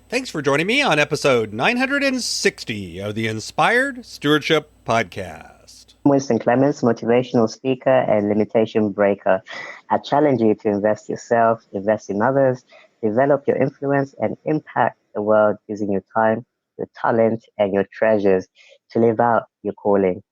Thanks for joining me on episode 960 of the Inspired Stewardship Podcast. Winston Clemens, motivational speaker and limitation breaker. I challenge you to invest yourself, invest in others, develop your influence, and impact the world using your time, your talent, and your treasures to live out your calling.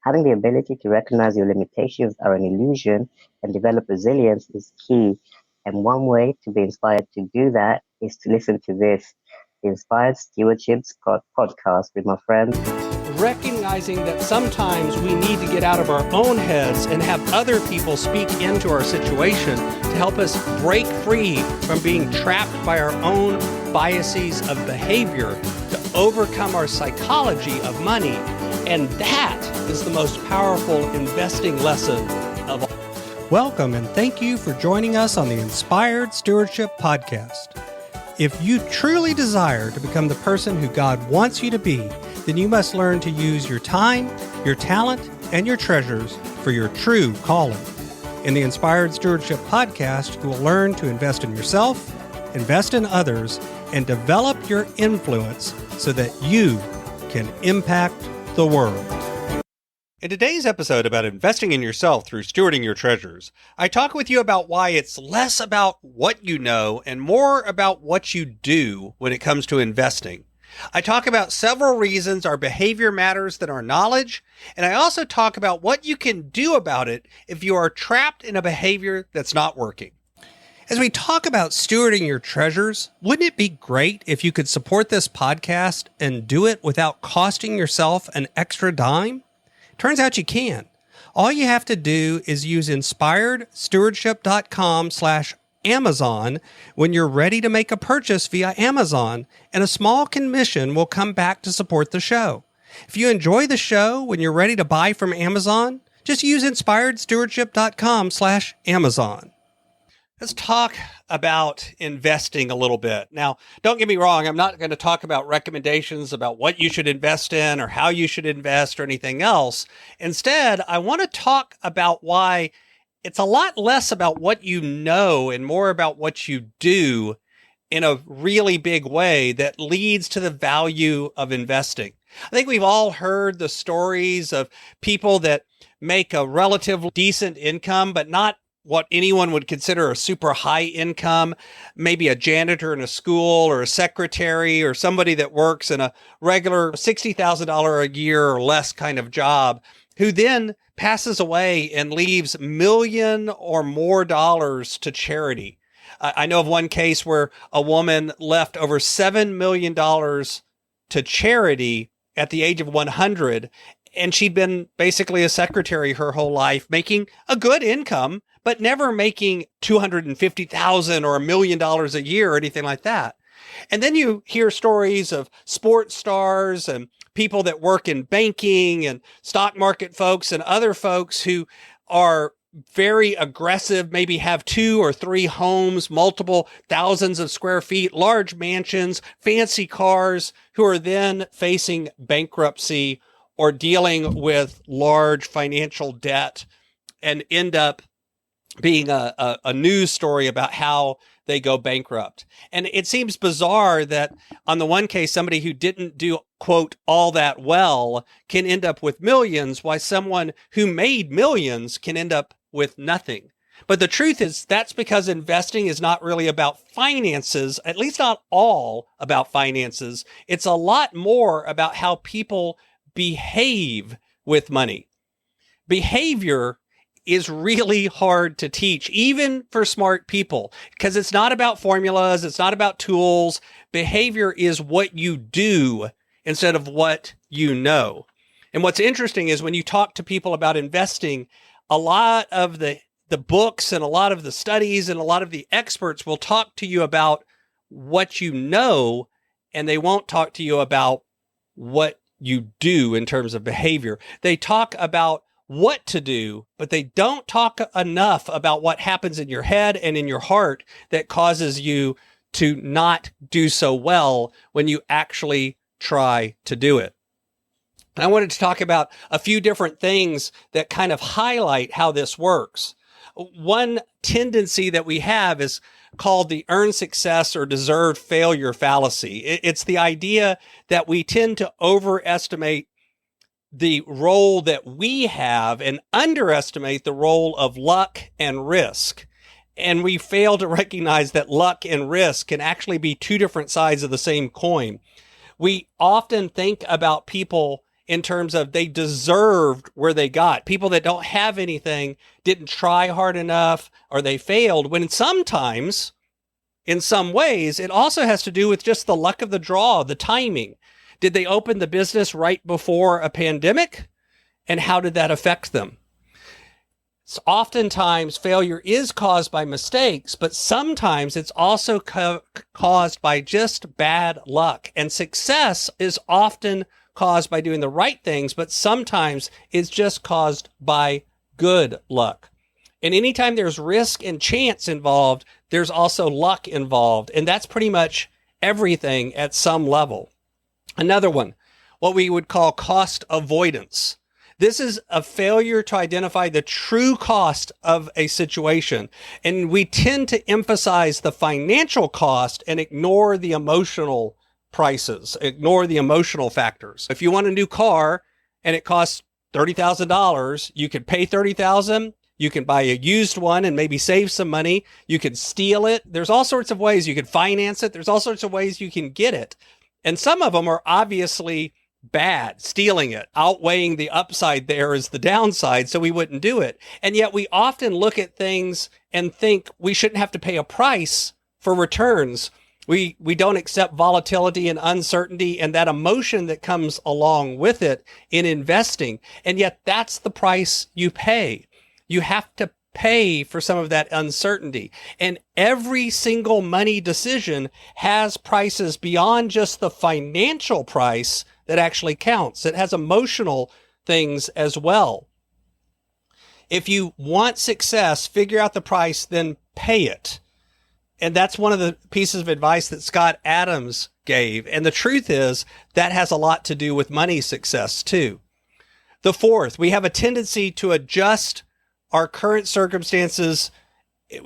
Having the ability to recognize your limitations are an illusion and develop resilience is key. And one way to be inspired to do that is to listen to this, the Inspired Stewardship podcast with my friends. Recognizing that sometimes we need to get out of our own heads and have other people speak into our situation to help us break free from being trapped by our own biases of behavior to overcome our psychology of money. And that is the most powerful investing lesson of all. Welcome and thank you for joining us on the Inspired Stewardship Podcast. If you truly desire to become the person who God wants you to be, then you must learn to use your time, your talent, and your treasures for your true calling. In the Inspired Stewardship Podcast, you will learn to invest in yourself, invest in others, and develop your influence so that you can impact the world. In today's episode about investing in yourself through stewarding your treasures, I talk with you about why it's less about what you know and more about what you do when it comes to investing. I talk about several reasons our behavior matters than our knowledge, and I also talk about what you can do about it if you are trapped in a behavior that's not working. As we talk about stewarding your treasures, wouldn't it be great if you could support this podcast and do it without costing yourself an extra dime? Turns out you can. All you have to do is use inspiredstewardship.com/Amazon when you're ready to make a purchase via Amazon, and a small commission will come back to support the show. If you enjoy the show when you're ready to buy from Amazon, just use inspiredstewardship.com/Amazon. Let's talk about investing a little bit. Now, don't get me wrong. I'm not going to talk about recommendations about what you should invest in or how you should invest or anything else. Instead, I want to talk about why it's a lot less about what you know and more about what you do in a really big way that leads to the value of investing. I think we've all heard the stories of people that make a relatively decent income, but not what anyone would consider a super high income, maybe a janitor in a school or a secretary or somebody that works in a regular $60,000 a year or less kind of job, who then passes away and leaves million or more dollars to charity. I know of one case where a woman left over $7 million to charity at the age of 100, and she'd been basically a secretary her whole life, making a good income, but never making $250,000 or $1 million a year or anything like that. And then you hear stories of sports stars and people that work in banking and stock market folks and other folks who are very aggressive, maybe have 2 or 3 homes, multiple thousands of square feet, large mansions, fancy cars, who are then facing bankruptcy or dealing with large financial debt and end up being a news story about how they go bankrupt. And it seems bizarre that on the one case, somebody who didn't do, quote, all that well can end up with millions, while someone who made millions can end up with nothing. But the truth is that's because investing is not really about finances, at least not all about finances. It's a lot more about how people behave with money. Behavior is really hard to teach, even for smart people, because it's not about formulas. It's not about tools. Behavior is what you do instead of what you know. And what's interesting is when you talk to people about investing, a lot of the books and a lot of the studies and a lot of the experts will talk to you about what you know, and they won't talk to you about what you do in terms of behavior. They talk about what to do, but they don't talk enough about what happens in your head and in your heart that causes you to not do so well when you actually try to do it. And I wanted to talk about a few different things that kind of highlight how this works. One tendency that we have is called the earned success or deserved failure fallacy. It's the idea that we tend to overestimate the role that we have and underestimate the role of luck and risk. And we fail to recognize that luck and risk can actually be two different sides of the same coin. We often think about people in terms of they deserved where they got. People that don't have anything didn't try hard enough or they failed, when sometimes, in some ways, it also has to do with just the luck of the draw, the timing. Did they open the business right before a pandemic? And how did that affect them? So oftentimes failure is caused by mistakes, but sometimes it's also caused by just bad luck. And success is often caused by doing the right things, but sometimes it's just caused by good luck. And anytime there's risk and chance involved, there's also luck involved. And that's pretty much everything at some level. Another one, what we would call cost avoidance. This is a failure to identify the true cost of a situation. And we tend to emphasize the financial cost and ignore the emotional prices, ignore the emotional factors. If you want a new car and it costs $30,000, you could pay $30,000. You can buy a used one and maybe save some money. You can steal it. There's all sorts of ways you can finance it. There's all sorts of ways you can get it. And some of them are obviously bad. Stealing it, outweighing the upside there is the downside, so we wouldn't do it. And yet we often look at things and think we shouldn't have to pay a price for returns. We don't accept volatility and uncertainty and that emotion that comes along with it in investing. And yet that's the price you pay. You have to pay for some of that uncertainty. And every single money decision has prices beyond just the financial price that actually counts. It has emotional things as well. If you want success, figure out the price, then pay it. And that's one of the pieces of advice that Scott Adams gave. And the truth is that has a lot to do with money success too. The fourth, we have a tendency to adjust our current circumstances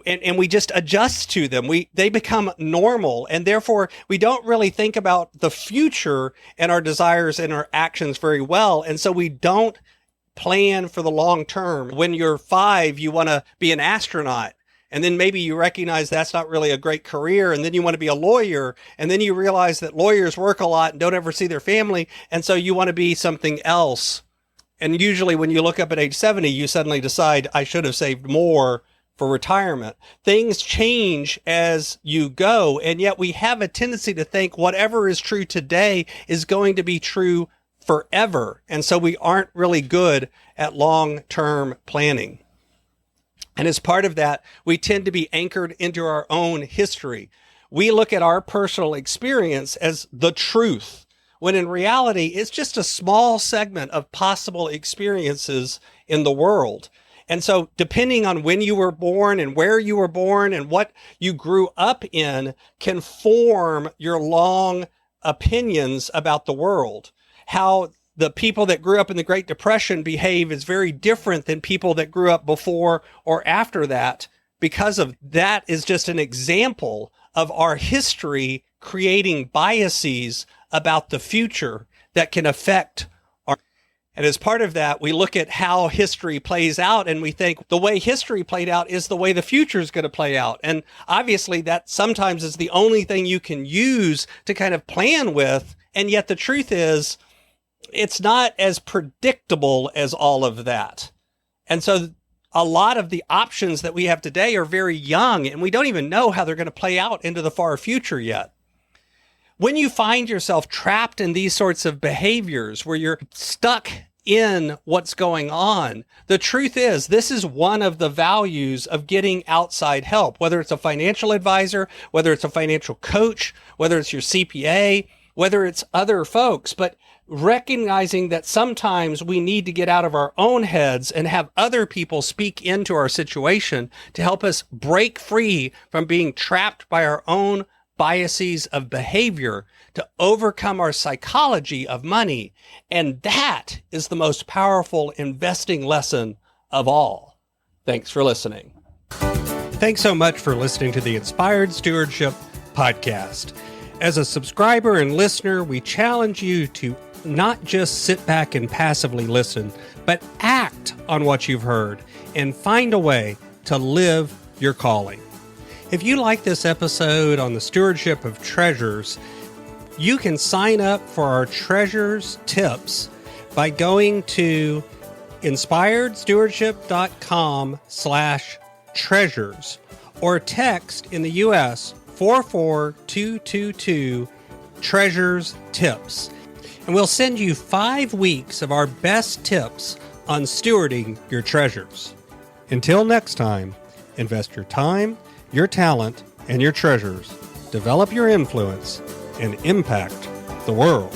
and we just adjust to them. They become normal, and therefore we don't really think about the future and our desires and our actions very well. And so we don't plan for the long term. When you're 5, you want to be an astronaut. And then maybe you recognize that's not really a great career. And then you want to be a lawyer. And then you realize that lawyers work a lot and don't ever see their family. And so you want to be something else. And usually when you look up at age 70, you suddenly decide, I should have saved more for retirement. Things change as you go. And yet we have a tendency to think whatever is true today is going to be true forever. And so we aren't really good at long-term planning. And as part of that, we tend to be anchored into our own history. We look at our personal experience as the truth, when in reality, it's just a small segment of possible experiences in the world. And so depending on when you were born and where you were born and what you grew up in can form your long opinions about the world. How the people that grew up in the Great Depression behave is very different than people that grew up before or after that, because of that is just an example of our history creating biases about the future that can affect our. And as part of that, we look at how history plays out and we think the way history played out is the way the future is going to play out. And obviously that sometimes is the only thing you can use to kind of plan with. And yet the truth is it's not as predictable as all of that. And so a lot of the options that we have today are very young and we don't even know how they're going to play out into the far future yet. When you find yourself trapped in these sorts of behaviors where you're stuck in what's going on, the truth is this is one of the values of getting outside help, whether it's a financial advisor, whether it's a financial coach, whether it's your CPA, whether it's other folks, but recognizing that sometimes we need to get out of our own heads and have other people speak into our situation to help us break free from being trapped by our own biases of behavior to overcome our psychology of money. And that is the most powerful investing lesson of all. Thanks for listening. Thanks so much for listening to the Inspired Stewardship podcast. As a subscriber and listener, we challenge you to not just sit back and passively listen, but act on what you've heard and find a way to live your calling. If you like this episode on the stewardship of treasures, you can sign up for our treasures tips by going to inspiredstewardship.com/treasures or text in the U.S. 44222 treasures tips. And we'll send you 5 weeks of our best tips on stewarding your treasures. Until next time, invest your time, your talent, and your treasures. Develop your influence and impact the world.